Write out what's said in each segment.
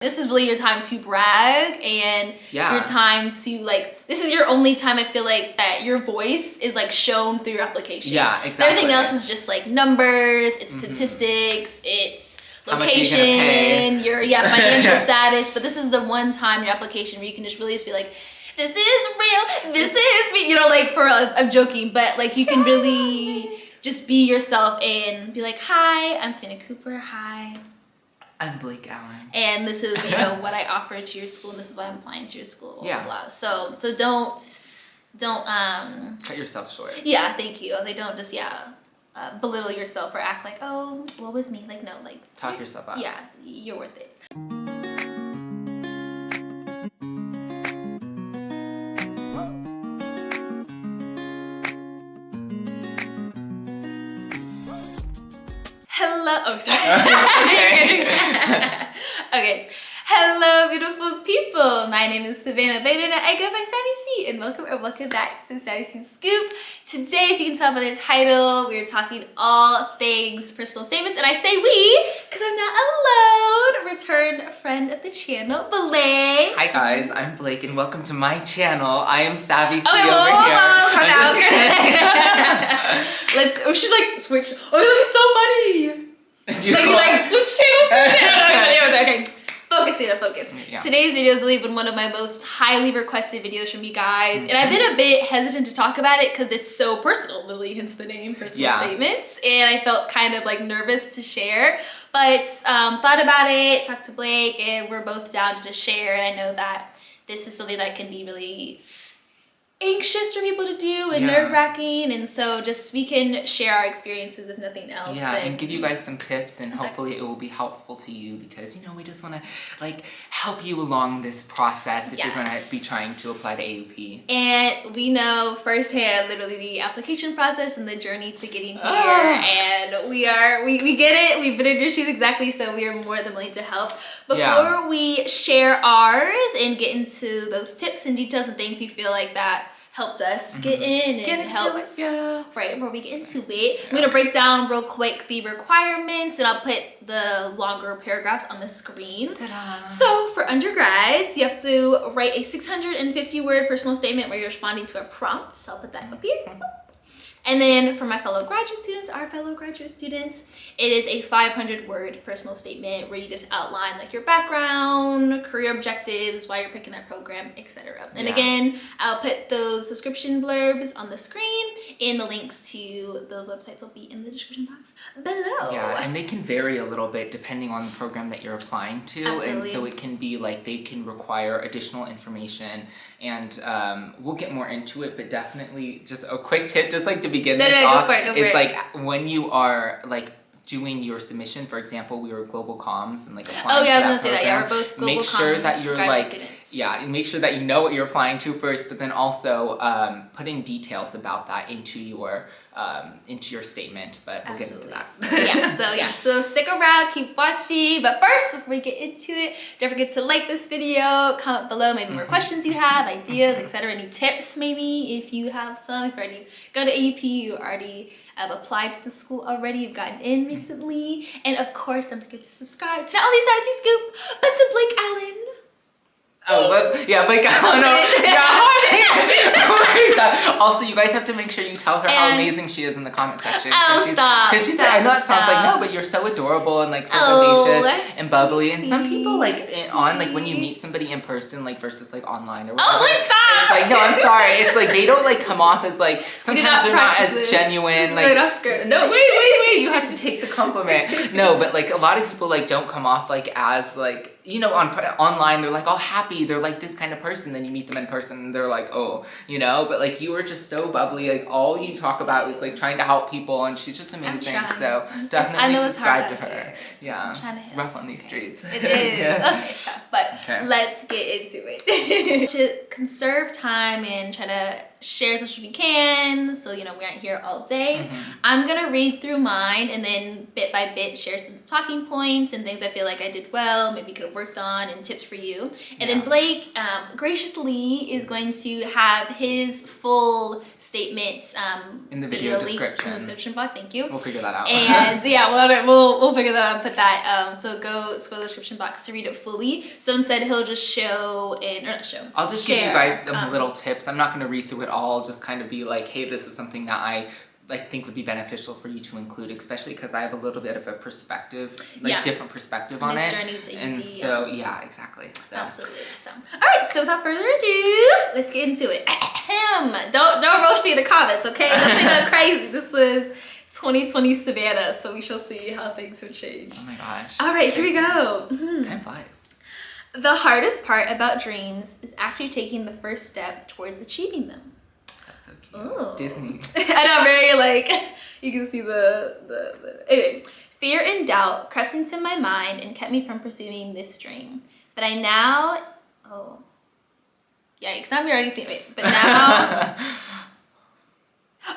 This is really your time to brag and your time to this is your only time I feel like that your voice is shown through your application. Yeah, exactly. So everything else is just numbers, it's statistics, it's location, your financial status. But this is the one time in your application where you can just really just be like, this is real, this is me. For us, I'm joking, but you can really just be yourself and be like, hi, I'm Savannah Cooper, hi. I'm Blake Allen. And this is, what I offer to your school, and this is why I'm applying to your school, blah, blah, blah. So don't cut yourself short. Yeah, thank you. Don't just, belittle yourself or act like, oh, what was me? No, talk yourself up. Yeah, you're worth it. Hello. Oh, sorry. Okay. Hello, beautiful people. My name is Savannah Baden, and I go by Savvy C. And welcome back to Savvy C Scoop. Today, as you can tell by the title, we're talking all things personal statements. And I say we because I'm not alone. Return friend of the channel, Blake. Hi guys, I'm Blake, and welcome to my channel. I am Savvy C over here. We should switch. Oh, that was so funny. Switch channels. Okay. Focus. Yeah. Today's video has really been one of my most highly requested videos from you guys. And I've been a bit hesitant to talk about it because it's so personal, literally hence the name, personal statements. And I felt kind of nervous to share. But thought about it, talked to Blake, and we're both down to just share. And I know that this is something that can be really anxious for people to do and nerve-wracking, and so just we can share our experiences if nothing else. Yeah, and give you guys some tips, and hopefully it will be helpful to you because we just want to help you along this process if you're going to be trying to apply to AUP. And we know firsthand literally the application process and the journey to getting here, and we get it. We've been in your shoes exactly, so we are more than willing to help. Before we share ours and get into those tips and details and things you feel like that helped us get in and help right before we get into it. I'm gonna break down real quick the requirements, and I'll put the longer paragraphs on the screen. Ta-da. So for undergrads, you have to write a 650-word personal statement where you're responding to a prompt. So I'll put that up here. And then for my fellow graduate students, it is a 500-word personal statement where you just outline your background, career objectives, why you're picking that program, etc. And again, I'll put those subscription blurbs on the screen, and the links to those websites will be in the description box below. Yeah, and they can vary a little bit depending on the program that you're applying to. Absolutely. And so it can be they can require additional information, and we'll get more into it, but definitely just a quick tip, just to begin this off, go for it. When you are doing your submission, for example, we were global comms and applying I was to gonna that say program. that. Yeah, we're both global Make sure comms that you're students. Make sure that you know what you're applying to first, but then also putting details about that into your statement. But we'll get into that. So stick around, keep watching. But first, before we get into it, don't forget to like this video, comment below maybe more questions you have, ideas, etc. Any tips maybe if you have some. If you already go to AUP, you already have applied to the school already, you've gotten in recently. And of course, don't forget to subscribe to not only Savvy C Scoop, but to Blake Allen. Blake Allen. Oh my God. Also, you guys have to make sure you tell her how amazing she is in the comment section. Stop. Because she said, I know it sounds no, but you're so adorable and so vivacious and bubbly. And some people when you meet somebody in person, versus online or whatever. Stop. It's no, I'm sorry. It's they don't come off as sometimes they're not as genuine. No, wait. You have to take the compliment. No, but a lot of people don't come off as online they're all happy, they're this kind of person, then you meet them in person and they're but you were just so bubbly, all you talk about is trying to help people, and she's just amazing. So definitely subscribe to her. Yeah, it's rough on these streets. It is. Okay, so but let's get into it. To conserve time and try to share as much as we can, so we aren't here all day, I'm gonna read through mine and then bit by bit share some talking points and things I feel like I did well, maybe could have worked on, and tips for you. And then Blake graciously is going to have his full statements in the video description. In the description box. Thank you. We'll figure that out. And we'll figure that out and put that. So go scroll the description box to read it fully. So instead he'll just show I'll just give you guys some little tips. I'm not going to read through it all. Just kind of be like, hey, this is something that I think would be beneficial for you to include, especially because I have a little bit of a perspective, different perspective on it. Journey to AUP, and so exactly. So. Absolutely. So all right. So without further ado, let's get into it. Don't roast me in the comments, okay? Don't say nothing crazy. This was 2020 Savannah, so we shall see how things have changed. Oh my gosh. All right, here we go. Time flies. The hardest part about dreams is actually taking the first step towards achieving them. That's so cute. Ooh. Disney. I know, very you can see the anyway. Fear and doubt crept into my mind and kept me from pursuing this dream. But I now, yikes, now we already seen it. But now,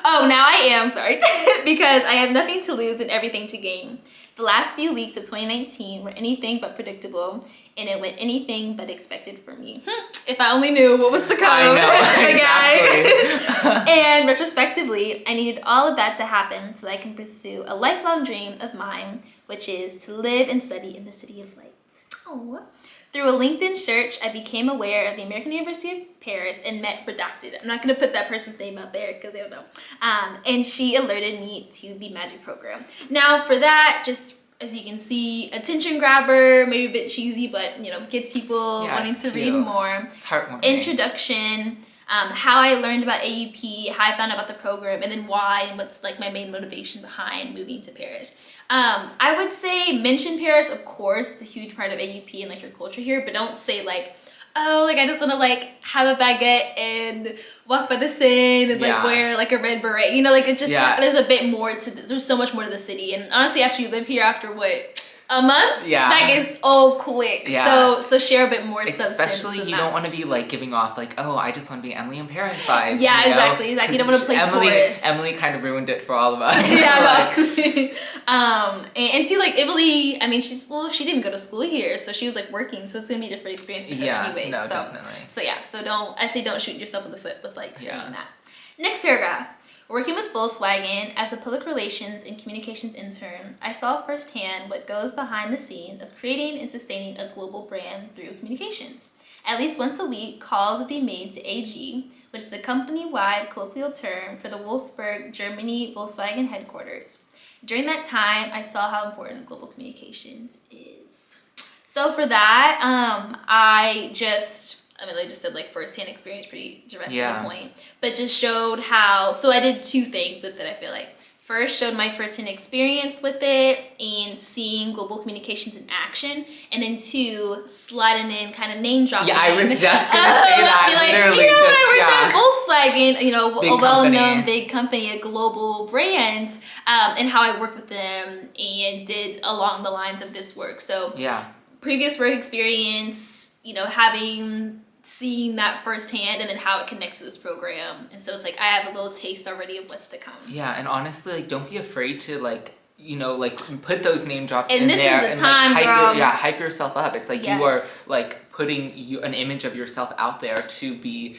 now I am, sorry, because I have nothing to lose and everything to gain. The last few weeks of 2019 were anything but predictable, and it went anything but expected for me. If I only knew what was to come. I know, exactly. And retrospectively, I needed all of that to happen so that I can pursue a lifelong dream of mine, which is to live and study in the City of Light. Oh. Through a LinkedIn search, I became aware of the American University of Paris and met Redacted. I'm not going to put that person's name out there because they don't know. And she alerted me to the Magic program. Now, for that, just as you can see, attention grabber, maybe a bit cheesy, but gets people wanting to read more. It's heartwarming. Introduction. How I learned about AUP, how I found out about the program, and then why, and what's my main motivation behind moving to Paris. I would say mention Paris, of course, it's a huge part of AUP and your culture here, but don't say I just want to have a baguette and walk by the Seine and wear a red beret. It just there's a bit more to this. There's so much more to the city, and honestly, after you live here after a month, that gets old quick. So share a bit more substance. Especially you don't want to be giving off I just want to be Emily in Paris vibes. Yeah, exactly. You don't want to play tourist. Emily kind of ruined it for all of us. And to Emily, I mean, she didn't go to school here, so she was working, so it's gonna be a different experience for her anyway. No, definitely. So I'd say don't shoot yourself in the foot with saying that. Next paragraph. Working with Volkswagen as a public relations and communications intern, I saw firsthand what goes behind the scenes of creating and sustaining a global brand through communications. At least once a week, calls would be made to AG, which is the company-wide colloquial term for the Wolfsburg, Germany Volkswagen headquarters. During that time, I saw how important global communications is. So for that, I just said firsthand experience, pretty direct to the point, but just showed how, so I did two things with it, I feel like. First, showed my firsthand experience with it and seeing global communications in action, and then two, sliding in, kind of name dropping. Yeah, I was just gonna say that. I worked at Volkswagen, a well-known big company, a global brand, and how I worked with them and did along the lines of this work. So previous work experience, seeing that firsthand, and then how it connects to this program. And so it's I have a little taste already of what's to come. Yeah, and honestly, don't be afraid to put those name drops and in this there is the time, girl. Hype yourself up. It's you are putting an image of yourself out there to be,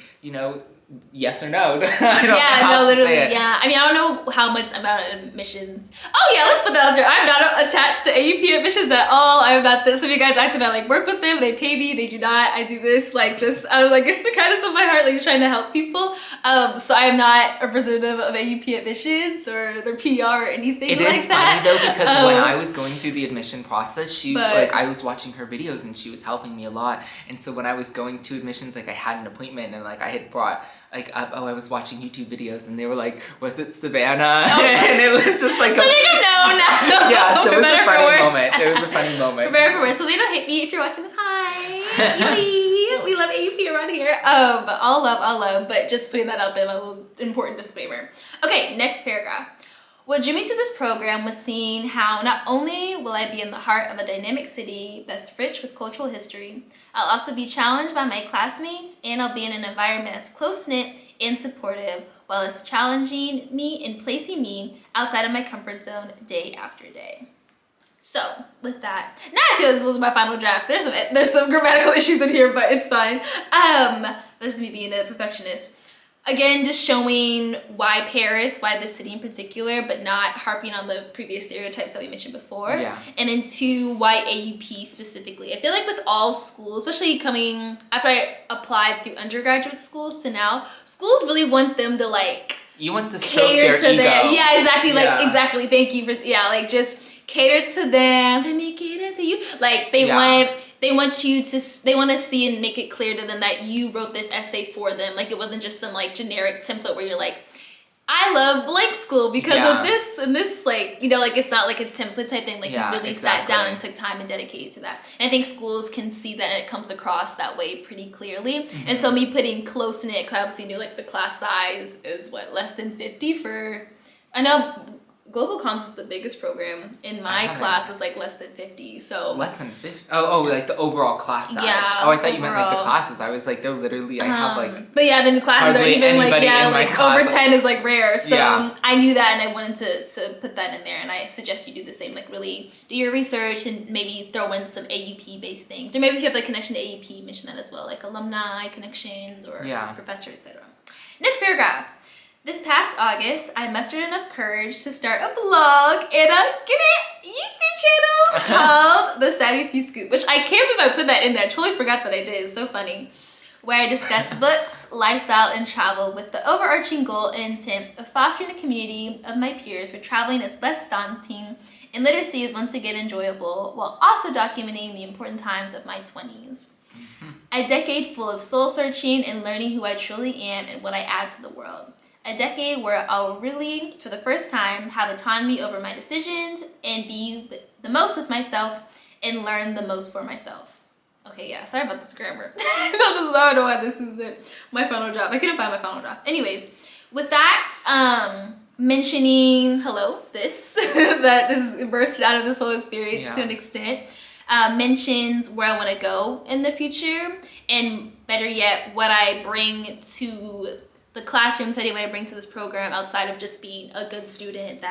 yes or no. Literally. I mean, I don't know how much about admissions. Oh yeah, let's put that out there. I'm not attached to AUP admissions at all. I'm not this. Some of you guys act about work with them, they pay me, they do not. I do this I was it's the kindness of my heart, just trying to help people. So I am not a representative of AUP admissions or their PR or anything like that. It is funny though, because when I was going through the admission process, I was watching her videos and she was helping me a lot. And so when I was going to admissions, I had an appointment and I had brought I was watching YouTube videos and they were was it Savannah? And it was just so they don't know now. Yeah, so it was a funny moment. It was a funny moment. Prepare for worse. So they don't hate me if you're watching this. Hi. We love AUP around here. But all love. But just putting that out there, a little important disclaimer. Okay, next paragraph. What drew me to this program was seeing how not only will I be in the heart of a dynamic city that's rich with cultural history, I'll also be challenged by my classmates, and I'll be in an environment that's close-knit and supportive, while it's challenging me and placing me outside of my comfort zone day after day. So, with that, now I see this was my final draft. There's some grammatical issues in here, but it's fine. This is me being a perfectionist. Again, just showing why Paris, why this city in particular, but not harping on the previous stereotypes that we mentioned before. Yeah. And then 2, why AUP specifically. I feel like with all schools, especially coming after I applied through undergraduate schools to now, schools really want them to like you want to stroke their ego. Yeah, exactly. Like exactly. Thank you for like just cater to them. Let me cater to you. Like they want to see and make it clear to them that you wrote this essay for them. Like it wasn't just some like generic template where you're like, I love blank school because of this and this, like, you know, like it's not like a template type thing. Like you really sat down and took time and dedicated to that. And I think schools can see that, and it comes across that way pretty clearly. Mm-hmm. And so me putting close knit, I obviously knew like the class size is less than 50 for, I know Global Comms is the biggest program. In my class was like less than 50. So less than 50. Oh, like the overall class size. Yeah. Oh, I thought you meant like the classes. I was like, they're literally. I have like. But yeah, then the classes are even like like over 10 is like rare. So I knew that, and I wanted to put that in there. And I suggest you do the same. Like really do your research and maybe throw in some AUP based things, or maybe if you have the connection to AUP, mention that as well, like alumni connections or professor, etc. Next paragraph. This past August, I mustered enough courage to start a blog and a YouTube channel called The Sadie C Scoop, which I can't believe I put that in there. I totally forgot that I did. It's so funny. Where I discuss books, lifestyle, and travel with the overarching goal and intent of fostering a community of my peers where traveling is less daunting and literacy is once again enjoyable, while also documenting the important times of my 20s. A decade full of soul searching and learning who I truly am and what I add to the world. A decade where I'll really, for the first time, have autonomy over my decisions and be the most with myself and learn the most for myself. Okay, yeah, sorry about this grammar. I don't know why this is my final draft. I couldn't find my final draft. Anyways, with that, mentioning, that is birthed out of this whole experience to an extent, mentions where I want to go in the future, and better yet, what I bring to the classroom setting, what I bring to this program outside of just being a good student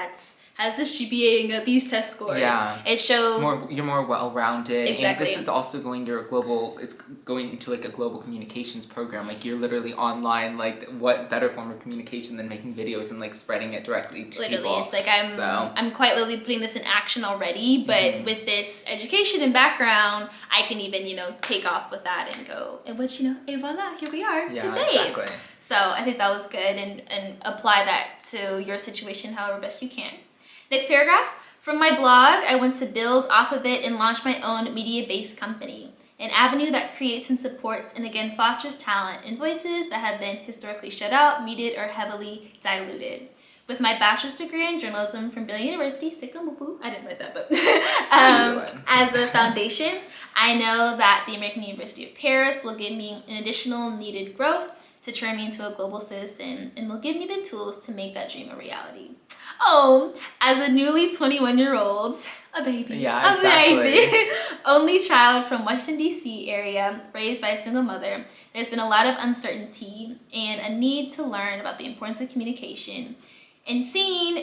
has this GPA and got these test scores. Yeah. It shows you're more well-rounded. Exactly. And this is also it's going into like a global communications program. Like you're literally online, like what better form of communication than making videos and like spreading it directly to people. It's like I'm quite literally putting this in action already, but with this education and background, I can even, take off with that and go, and voila, here we are today. Exactly. So I think that was good, and apply that to your situation however best you can. Next paragraph. From my blog, I want to build off of it and launch my own media-based company, an avenue that creates and supports and again fosters talent and voices that have been historically shut out, muted, or heavily diluted. With my bachelor's degree in journalism from Baylor University, I didn't write that, but as a foundation, I know that the American University of Paris will give me an additional needed growth to turn me into a global citizen and will give me the tools to make that dream a reality. Oh, as a newly 21-year-old, a baby, only child from Washington, D.C. area, raised by a single mother, there's been a lot of uncertainty and a need to learn about the importance of communication and seeing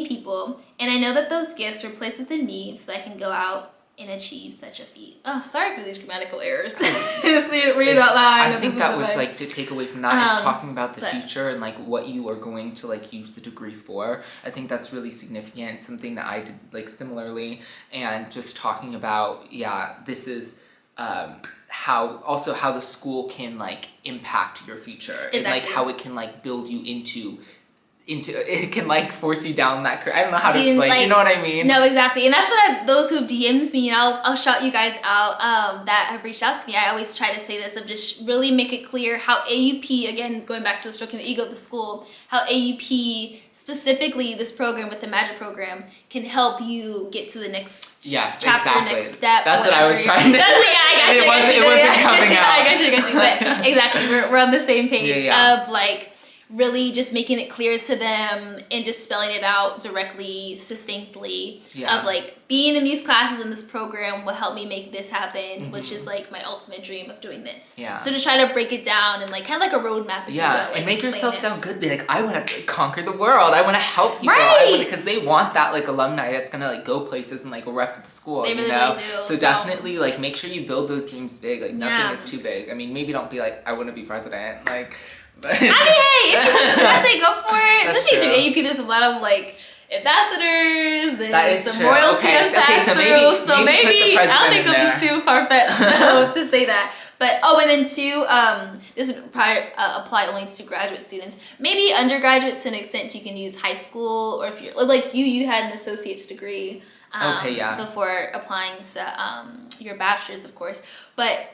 people, and I know that those gifts were placed within me so that I can go out and achieve such a feat. Oh, sorry for these grammatical errors. Read it out loud. I think that was like to take away from that is talking about the future and like what you are going to like use the degree for. I think that's really significant. Something that I did like similarly, and just talking about this is how the school can like impact your future and like how it can like build you into it can like force you down that career. I don't know how to explain. Like, you know what I mean? No, exactly. And that's what those who have DM'd me, and I'll shout you guys out that have reached out to me. I always try to say this of just really make it clear how AUP, again going back to the stroking the ego of the school, how AUP specifically this program with the Magic program can help you get to the next chapter, next step. That's what I was trying to. I got you. It wasn't coming out. I got you. But exactly, we're on the same page of like really just making it clear to them and just spelling it out directly, succinctly, of like being in these classes in this program will help me make this happen, which is like my ultimate dream of doing this. Yeah. So to try to break it down and like kind of like a roadmap. Yeah, and make yourself sound good. Be like, I want to conquer the world. I want to help people. Because they want that like alumni that's gonna like go places and like rep the school. They really do. So definitely like make sure you build those dreams big. Like nothing is too big. I mean, maybe don't be like, I want to be president. Like. But I mean, hey, if you want to say, go for it. Especially through AUP, there's a lot of like ambassadors and some royalty that's passed through. So maybe I don't think it'll be too far-fetched to say that. But and then two, this would probably apply only to graduate students. Maybe undergraduates to an extent you can use high school, or if you're like you had an associate's degree. Before applying to your bachelor's, of course. But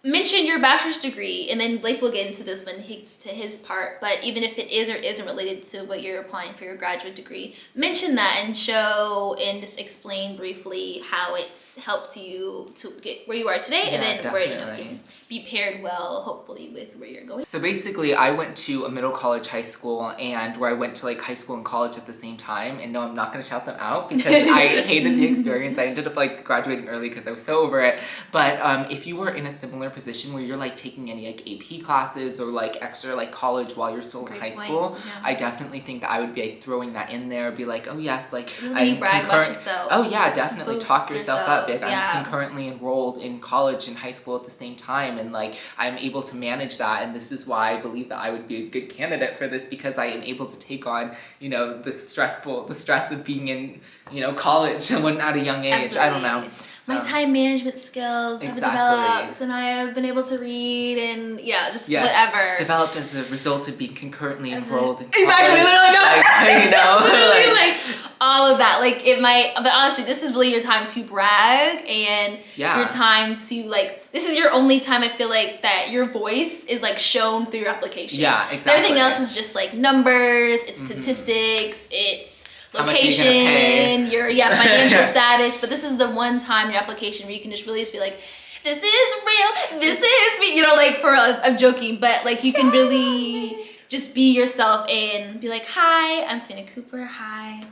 mention your bachelor's degree, and then Blake will get into this when he gets to his part, but even if it is or isn't related to what you're applying for your graduate degree, mention that and show and just explain briefly how it's helped you to get where you are today, and then where you can be paired well, hopefully, with where you're going. So basically, I went to a middle college high school, and where I went to like high school and college at the same time, and no, I'm not going to shout them out because I hated the experience. I ended up like graduating early because I was so over it, but if you were in a similar position where you're like taking any like AP classes or like extra like college while you're still in high school, I definitely think that I would be throwing that in there, be like, oh yes, like I'm brag about yourself. Oh yeah, definitely Boost talk yourself up. Like, yeah. I'm concurrently enrolled in college and high school at the same time, and like I'm able to manage that, and this is why I believe that I would be a good candidate for this, because I am able to take on, you know, the stress of being in, you know, college and at a young age. Absolutely. I don't know. My time management skills have developed, and I have been able to read and whatever. Developed as a result of being concurrently enrolled in college. Exactly, literally, no. Like, you know, literally, like all of that. Like it might, but honestly, this is really your time to brag and your time to like. This is your only time. I feel like that your voice is like shown through your application. Yeah, exactly. Everything else is just like numbers. It's statistics. It's location, your financial status, but this is the one time in your application where you can just really just be like, this is real, this is me, you know, like for us, I'm joking, but like you can really just be yourself and be like, hi, I'm Savannah Cooper, hi.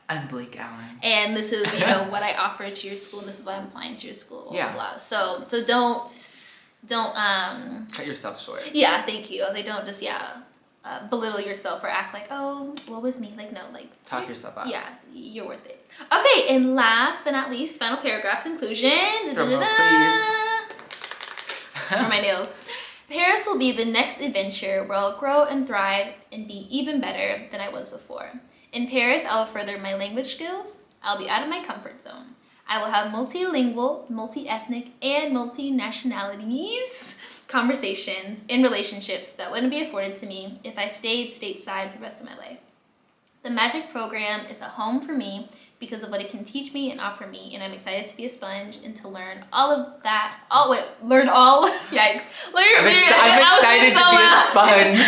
I'm Blake Allen. And this is, you know, what I offer to your school, and this is why I'm applying to your school, blah, blah. So don't cut yourself short. Yeah, thank you. They don't just, belittle yourself or act like, oh, what was me? Like, no, like talk yourself up. Yeah, you're worth it. Okay, and last but not least, final paragraph conclusion. Drum roll, please. For my nails. Paris will be the next adventure where I'll grow and thrive and be even better than I was before. In Paris, I will further my language skills. I'll be out of my comfort zone. I will have multilingual, multi-ethnic, and multi-nationalities conversations in relationships that wouldn't be afforded to me if I stayed stateside for the rest of my life. The Magic program is a home for me because of what it can teach me and offer me, and I'm excited to be a sponge and to learn all of that. Yikes. I'm excited to be a sponge.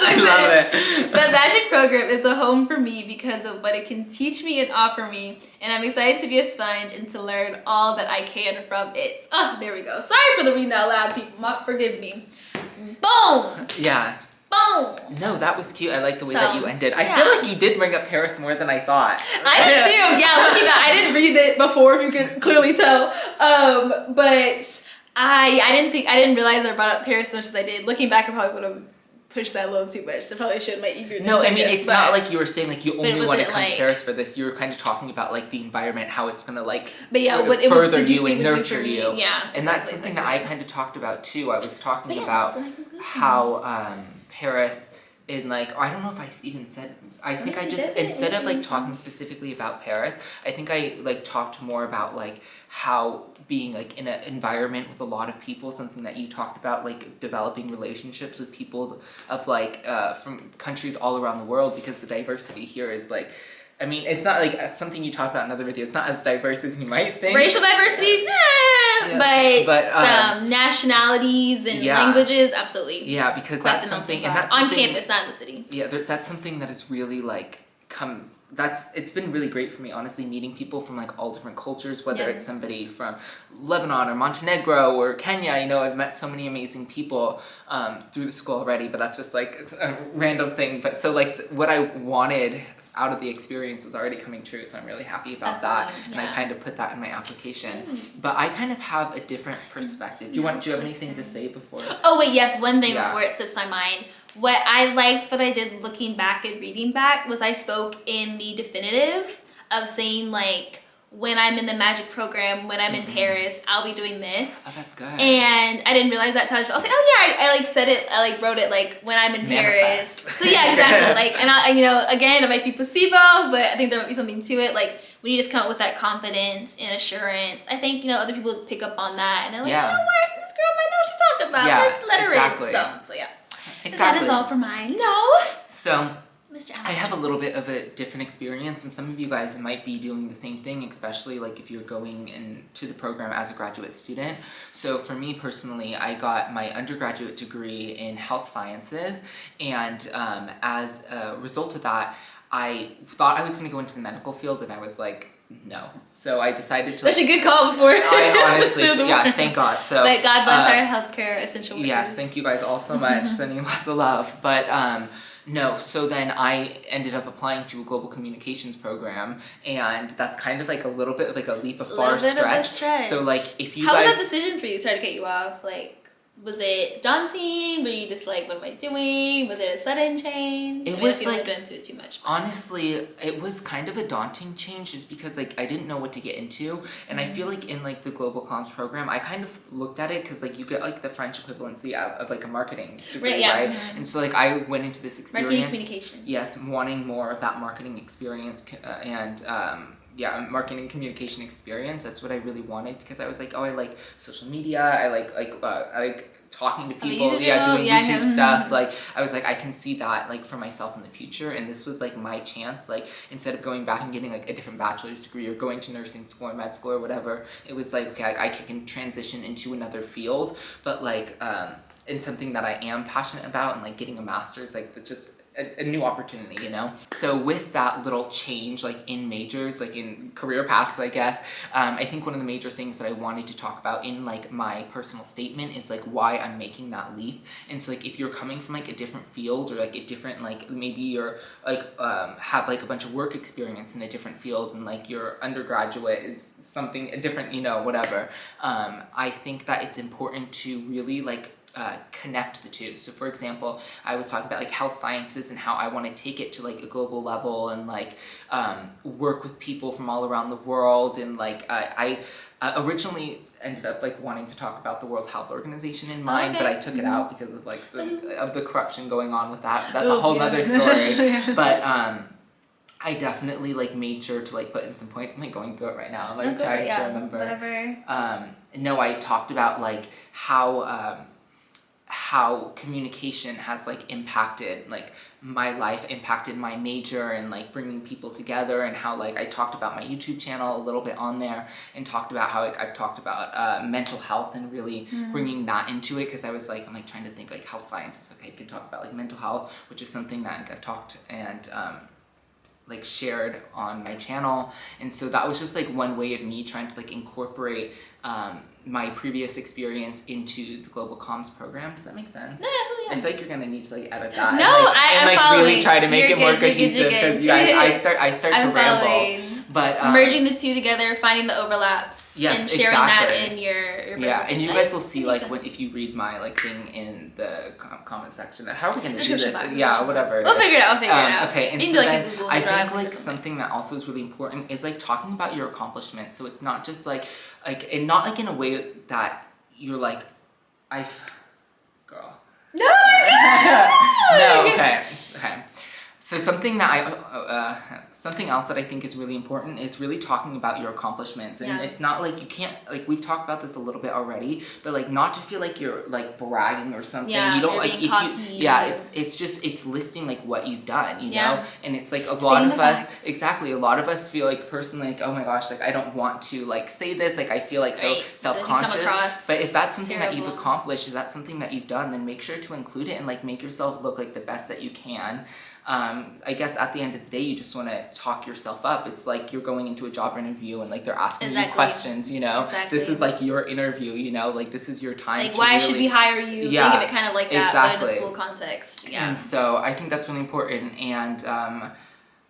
I love it. The Magic program is a home for me because of what it can teach me and offer me, and I'm excited to be a sponge and to learn all that I can from it. Oh, there we go. Sorry for the reading out loud, people. Forgive me. Boom! Yeah. Boom! No, that was cute. I like the way that you ended. I feel like you did bring up Paris more than I thought. I did too. Yeah, looking back, I didn't read it before, if you could clearly tell. But I didn't realize I brought up Paris as much as I did. Looking back, I probably would have pushed that a little too much. So probably showed my eagerness. No, I mean it's not like you were saying like you only want to come to Paris for this. You were kind of talking about like the environment, how it's gonna like further you and nurture you. Yeah, and that's something that I kind of talked about too. I was talking about how Paris in like, I don't know if I even said, I think I just, instead of like talking specifically about Paris, I think I like talked more about like how being like in an environment with a lot of people, something that you talked about, like developing relationships with people of like from countries all around the world, because the diversity here is like, I mean, it's not like something you talked about in another video. It's not as diverse as you might think. Racial diversity, but some nationalities and languages, absolutely. Yeah, because that's something, and that's on campus, not in the city. Yeah, that's something that has really like come it's been really great for me, honestly, meeting people from like all different cultures, whether it's somebody from Lebanon or Montenegro or Kenya. You know, I've met so many amazing people through the school already, but that's just like a random thing. But so like what I wanted out of the experience is already coming true, so I'm really happy about that. And I kind of put that in my application. But I kind of have a different perspective. Do you have anything to say before? Oh wait, yes, one thing before it slips my mind. What I liked, what I did looking back and reading back, was I spoke in the definitive of saying like, when I'm in the magic program, when I'm in Paris, I'll be doing this. Oh, that's good. And I didn't realize that till I was like, oh yeah, I like said it, I like wrote it like when I'm in Paris. So yeah, exactly. Like, and you know, again, it might be placebo, but I think there might be something to it. Like when you just come up with that confidence and assurance, I think, you know, other people pick up on that and they're like, you know what, this girl might know what she's talking about. Let's let her in. So yeah. Exactly. That is all for mine. So I have a little bit of a different experience, and some of you guys might be doing the same thing, especially like if you're going into the program as a graduate student. So for me personally, I got my undergraduate degree in health sciences, and as a result of that, I thought I was going to go into the medical field, and I was like, no. So I decided to... That's a good call before. I honestly, thank God. So, but God bless our healthcare essential workers. Yes, thank you guys all so much. Sending lots of love. But no, so then I ended up applying to a global communications program, and that's kind of like a little bit of like a leap of far stretch. So like if you How was that decision for you? Sorry to cut you off. Like, was it daunting? Were you just like, what am I doing? Was it a sudden change? It was like, got into it too much. Honestly, it was kind of a daunting change just because like I didn't know what to get into, and I feel like in like the global comms program, I kind of looked at it because like you get like the French equivalency of like a marketing degree, right? And so like I went into this experience, marketing communications. Yes, wanting more of that marketing experience and marketing communication experience. That's what I really wanted, because I was like, oh, I like social media. I like talking to people. Doing YouTube stuff. Like I was like, I can see that like for myself in the future. And this was like my chance. Like instead of going back and getting like a different bachelor's degree or going to nursing school or med school or whatever, it was like, okay, I can transition into another field, but like in something that I am passionate about, and like getting a master's, like that's just a new opportunity, you know? So with that little change, like in majors, like in career paths, I guess, I think one of the major things that I wanted to talk about in like my personal statement is like why I'm making that leap. And so like if you're coming from like a different field, or like a different, like maybe you're like have like a bunch of work experience in a different field, and like your undergraduate is something different, you know, whatever. I think that it's important to really like connect the two. So for example, I was talking about like health sciences and how I want to take it to like a global level, and like work with people from all around the world. And like I originally ended up like wanting to talk about the World Health Organization in mind, but I took it out because of like of the corruption going on with that. That's a whole other story. But I definitely like made sure to like put in some points. I'm like going through it right now. I'm like trying to remember. No, I talked about like how communication has like impacted like my life, impacted my major, and like bringing people together, and how like I talked about my YouTube channel a little bit on there, and talked about how like I've talked about mental health and really bringing that into it, because I was like, I'm like trying to think like health sciences, okay, I can talk about like mental health, which is something that like, I've talked and like shared on my channel. And so that was just like one way of me trying to like incorporate my previous experience into the global comms program. Does that make sense? No, I feel like you're gonna need to like edit that. No, and like really try to make it more cohesive, because you guys, I start to ramble. But merging the two together, finding the overlaps, and sharing that in your and you guys will see like when if you read my like thing in the comment section. How are we gonna do this? Whatever. We'll figure it out. Okay, and so then I think like something that also is really important is like talking about your accomplishments. So it's not just like and not like in a way that you're like, girl. No, I No, okay. So something that something else that I think is really important is really talking about your accomplishments. And it's not like you can't, like we've talked about this a little bit already, but like not to feel like you're like bragging or something. You don't like, it's listing like what you've done, you know? And it's like a lot of us feel like personally like, oh my gosh, like I don't want to like say this, like I feel like so self-conscious. But if that's something that you've accomplished, if that's something that you've done, then make sure to include it and like make yourself look like the best that you can. I guess at the end of the day, you just want to talk yourself up. It's like you're going into a job interview and like they're asking you questions, you know. This is like your interview, you know, like this is your time. Like, why should we hire you? Think of it kind of like that, but in a school context. Yeah. And so I think that's really important. And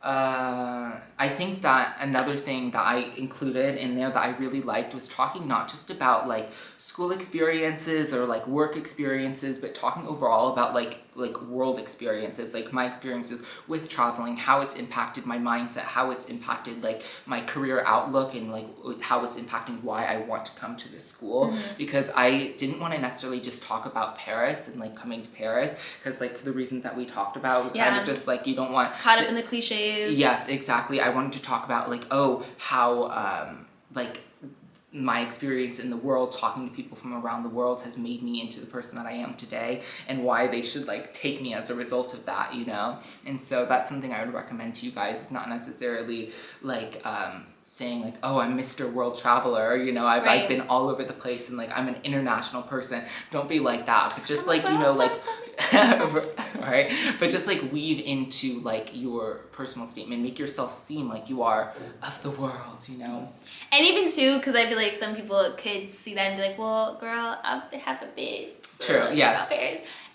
I think that another thing that I included in there that I really liked was talking not just about like school experiences or like work experiences, but talking overall about like world experiences, like my experiences with traveling, how it's impacted my mindset, how it's impacted like my career outlook, and like how it's impacting why I want to come to this school. Because I didn't want to necessarily just talk about Paris and like coming to Paris, because like for the reasons that we talked about, kind of just like you don't want caught up in the cliches. Yes, exactly. I wanted to talk about like, how like my experience in the world, talking to people from around the world, has made me into the person that I am today, and why they should like take me as a result of that, you know? And so that's something I would recommend to you guys. It's not necessarily like saying like, oh, I'm Mr. World Traveler, you know, I've been all over the place and like I'm an international person. Don't be like that, but just like, you know, like right, but just like weave into like your personal statement, make yourself seem like you are of the world, you know. And even too, because I feel like some people could see that and be like, well, girl, I haven't been. True, yes.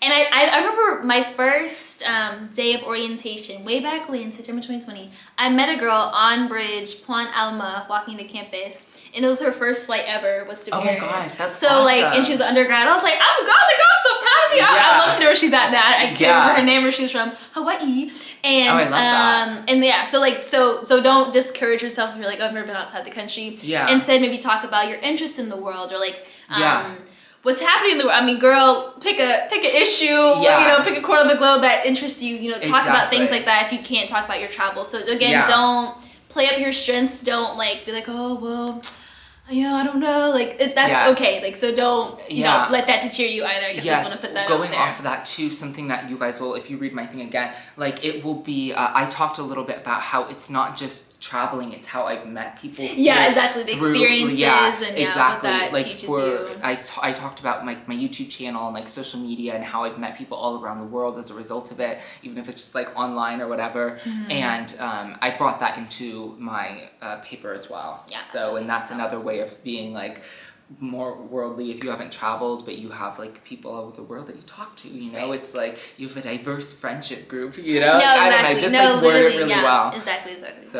And I remember my first day of orientation, way back when, September 2020, I met a girl on Bridge, Point Alma, walking to campus, and it was her first flight ever, was to Paris. Oh my gosh, that's so awesome. Like, and she was an undergrad. I was like, I'm so proud of you. I'd love to know where she's at now. I can't remember her name, where she was from, Hawaii. And I love that. And yeah, so like, so don't discourage yourself if you're like, oh, I've never been outside the country. Yeah. Instead, maybe talk about your interest in the world, or like, what's happening in the world. I mean, girl, pick a issue, you know, pick a corner of the globe that interests you, you know, talk about things like that if you can't talk about your travel. So again, don't play up your strengths. Don't like be like, oh, well, you know, I don't know. Like that's okay. Like, so don't you know, let that deter you either. I guess I just want to put that going out there. off of that too, something that you guys will, if you read my thing again, like it will be, I talked a little bit about how it's not just traveling, it's how I've met people. Exactly. The experiences and exactly. what that like teaches for, you. I talked about my YouTube channel and like social media and how I've met people all around the world as a result of it, even if it's just like online or whatever. And I brought that into my paper as well. Yeah. So, and that's another way of being like more worldly if you haven't traveled, but you have like people all over the world that you talk to, you know. It's like you have a diverse friendship group, you know. No, I don't know, just like word it really well. Exactly. So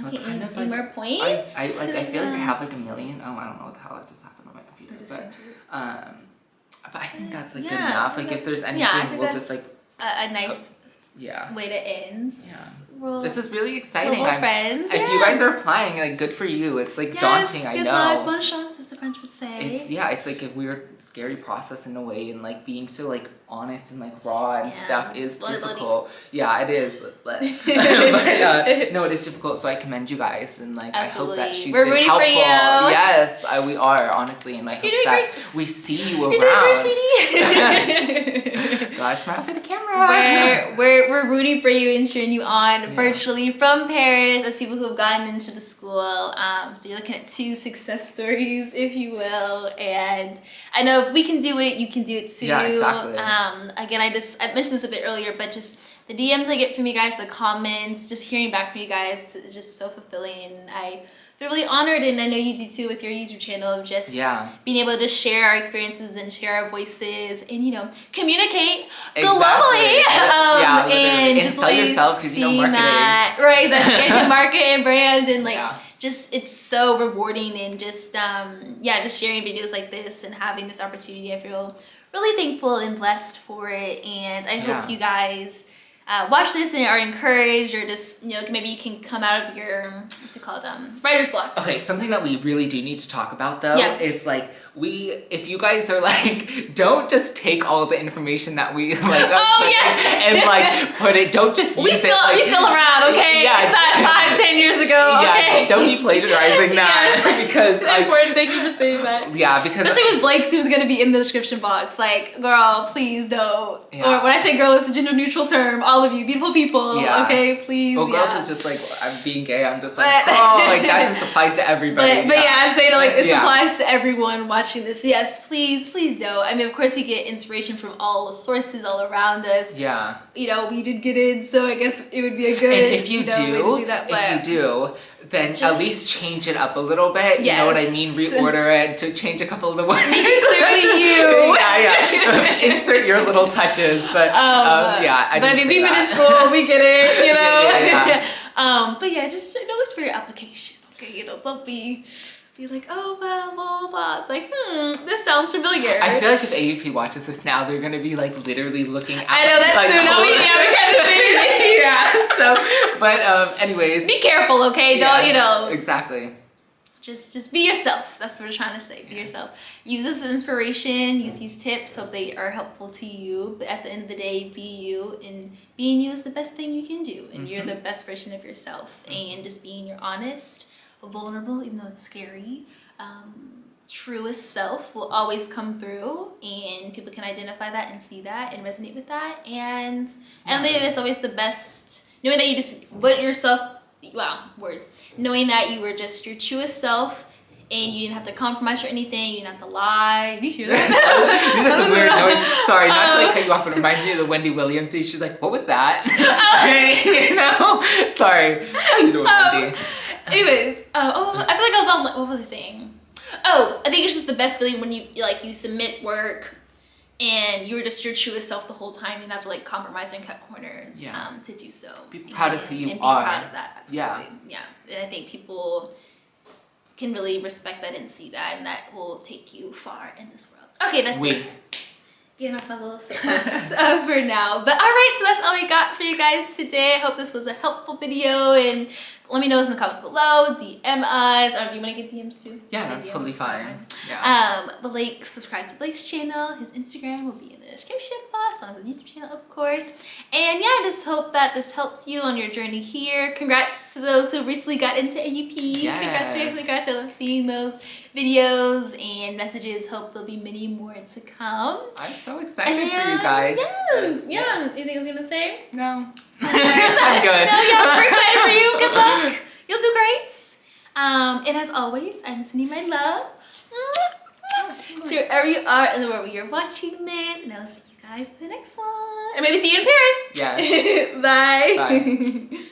Okay, kind of any more points? I feel like I have like a million. Oh, I don't know what the hell just happened on my computer, but I think that's like good enough. Like if there's anything, we'll just like a nice way to end. This is really exciting. We're friends. If you guys are applying, like good for you. It's like daunting, I know. Good luck, bonne chance, as the French would say. It's like a weird, scary process in a way, and like being so like honest and like raw and stuff is difficult. Yeah, it is. But no, it is difficult. So I commend you guys, and like I hope that she's been helpful. For you. Yes, we are honestly, and I hope that we see you around. Gosh, smile for the camera. We're rooting for you and cheering you on virtually from Paris as people who have gotten into the school. So you're looking at 2 success stories, if you will, and I know if we can do it, you can do it too. Yeah, exactly. Again, I mentioned this a bit earlier, but just the DMs I get from you guys, the comments, just hearing back from you guys, it's just so fulfilling. And I feel really honored, and I know you do too with your YouTube channel, of just being able to just share our experiences and share our voices and, you know, communicate globally. And just sell yourself, because you know marketing. Right, exactly. And market and brand and like just it's so rewarding, and just just sharing videos like this and having this opportunity, I feel really thankful and blessed for it. And I hope you guys watch this and are encouraged, or just, you know, maybe you can come out of your, what's it called, writer's block. Okay, something that we really do need to talk about though is like, if you guys are like, don't just take all the information that we like and like put it, don't just use it. Like, we still around, okay? It's not 5-10 years ago, okay? Don't be plagiarizing that. Because it's important. Thank you for saying that. Yeah, because especially with Blake's, who's gonna be in the description box. Like, girl, please don't. Or when I say girl, it's a gender neutral term. all of you, beautiful people. Yeah. Okay, please. Well, girls is just like, I'm being gay. I'm just like, oh, like that just applies to everybody. But yeah, I'm saying like this applies to everyone watching this. Yes, please do. I mean, of course, we get inspiration from all the sources all around us. Yeah. You know, we did get in, so I guess it would be a good. And if you way to do that. If you do, then at least change it up a little bit. You know what I mean? Reorder it to change a couple of the words. Make it clearly you. yeah. Insert your little touches, but yeah. But I mean, we've been in school, we get it, you know. Yeah. But yeah, just know it's for your application. Okay, you know, don't be like, oh well, blah blah. It's like, this sounds familiar. I feel like if AUP watches this now, they're gonna be like literally looking at. I know that's like, so we kind of thing. Yeah. So, but anyways. Be careful, okay? Don't you know? Exactly. Just be yourself. That's what we're trying to say. Be yourself. Use this as inspiration. Use these tips. Hope they are helpful to you. But at the end of the day, be you. And being you is the best thing you can do. And you're the best version of yourself. And just being your honest, vulnerable, even though it's scary, truest self will always come through. And people can identify that and see that and resonate with that. And it's always the best. Knowing that you just put yourself. Wow, words. Knowing that you were just your truest self and you didn't have to compromise for anything, you didn't have to lie. Me too. These are some weird noises. Sorry, not to like cut you off, but it reminds me of the Wendy Williams scene. She's like, what was that? You know? Sorry. How you doing, Wendy? Anyways, I feel like I was on, what was I saying? Oh, I think it's just the best feeling when you submit work and you were just your truest self the whole time. You didn't have to like compromise and cut corners to do so. Be proud of who you are. And be proud of that. Absolutely. Yeah. And I think people can really respect that and see that, and that will take you far in this world. Okay, that's it. Getting off my little soapbox for now. But all right, so that's all we got for you guys today. I hope this was a helpful video, and let me know in the comments below. DM us, or do you want to get DMs too? Yeah, that's totally fine. Yeah. But like, subscribe to Blake's channel. His Instagram will be in the description box, on his YouTube channel, of course. And yeah, I just hope that this helps you on your journey here. Congrats to those who recently got into AUP. Yes. Congrats. I love seeing those videos and messages. Hope there'll be many more to come. I'm so excited for you guys. Yes. Anything else you want to say? No. I'm good. No, yeah, we're excited for you. Good luck. You'll do great. And as always, I'm sending my love to wherever you are in the world where you're watching this. And I'll see you guys in the next one. Or maybe see you in Paris. Yes. Bye. Bye.